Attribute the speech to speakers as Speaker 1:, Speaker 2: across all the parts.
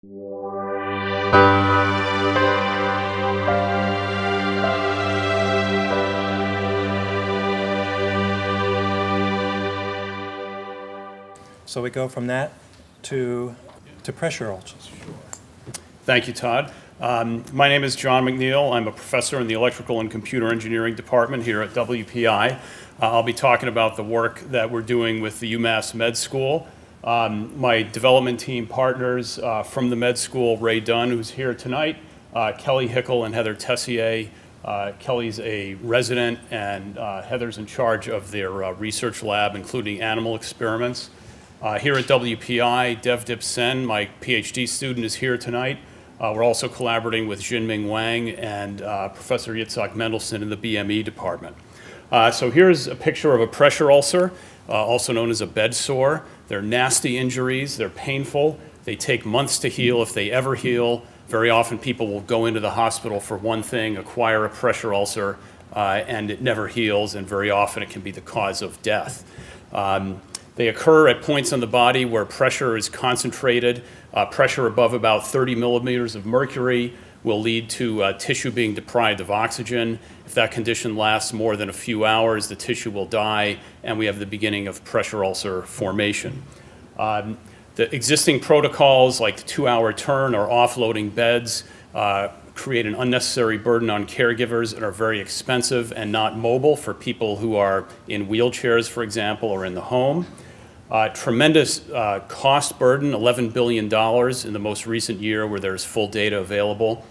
Speaker 1: So we go from that to pressure ulcers.
Speaker 2: Thank you, Todd. My name is John McNeill. I'm a professor in the Electrical and Computer Engineering Department here at WPI. I'll be talking about the work that we're doing with the UMass Med School. My development team partners from the med school, Ray Dunn, who's here tonight, Kelly Hickel and Heather Tessier. Kelly's a resident and Heather's in charge of their research lab, including animal experiments. Here at WPI, Devdip Sen, my PhD student, is here tonight. We're also collaborating with Jinming Wang and Professor Yitzhak Mendelson in the BME department. So here's a picture of a pressure ulcer, also known as a bed sore. They're nasty injuries, they're painful, they take months to heal if they ever heal. Very often people will go into the hospital for one thing, acquire a pressure ulcer, and it never heals, and very often it can be the cause of death. They occur at points on the body where pressure is concentrated. Pressure above about 30 millimeters of mercury will lead to tissue being deprived of oxygen. If that condition lasts more than a few hours, the tissue will die, and we have the beginning of pressure ulcer formation. The existing protocols like the 2-hour turn or offloading beds create an unnecessary burden on caregivers and are very expensive and not mobile for people who are in wheelchairs, for example, or in the home. Tremendous cost burden, $11 billion in the most recent year where there's full data available.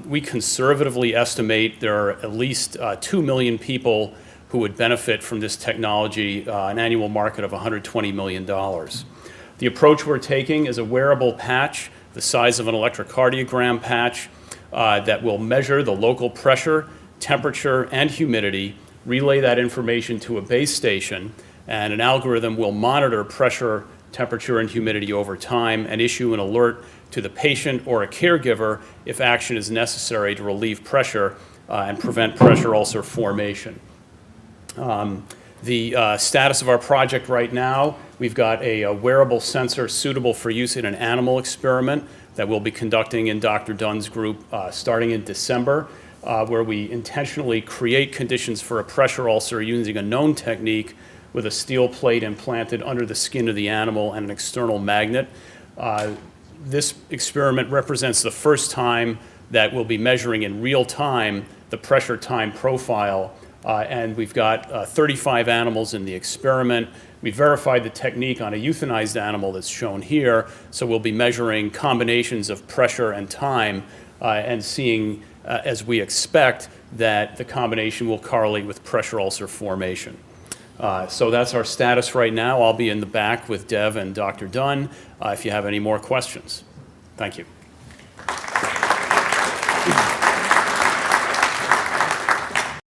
Speaker 2: We conservatively estimate there are at least 2 million people who would benefit from this technology, an annual market of $120 million. The approach we're taking is a wearable patch the size of an electrocardiogram patch that will measure the local pressure, temperature, and humidity, relay that information to a base station, and an algorithm will monitor pressure, temperature, and humidity over time and issue an alert to the patient or a caregiver if action is necessary to relieve pressure and prevent pressure ulcer formation. The status of our project right now, we've got a wearable sensor suitable for use in an animal experiment that we'll be conducting in Dr. Dunn's group starting in December, where we intentionally create conditions for a pressure ulcer using a known technique with a steel plate implanted under the skin of the animal and an external magnet. This experiment represents the first time that we'll be measuring in real time the pressure time profile, and we've got 35 animals in the experiment. We verified the technique on a euthanized animal that's shown here, so we'll be measuring combinations of pressure and time and seeing, as we expect, that the combination will correlate with pressure ulcer formation. So that's our status right now. I'll be in the back with Dev and Dr. Dunn if you have any more questions. Thank you.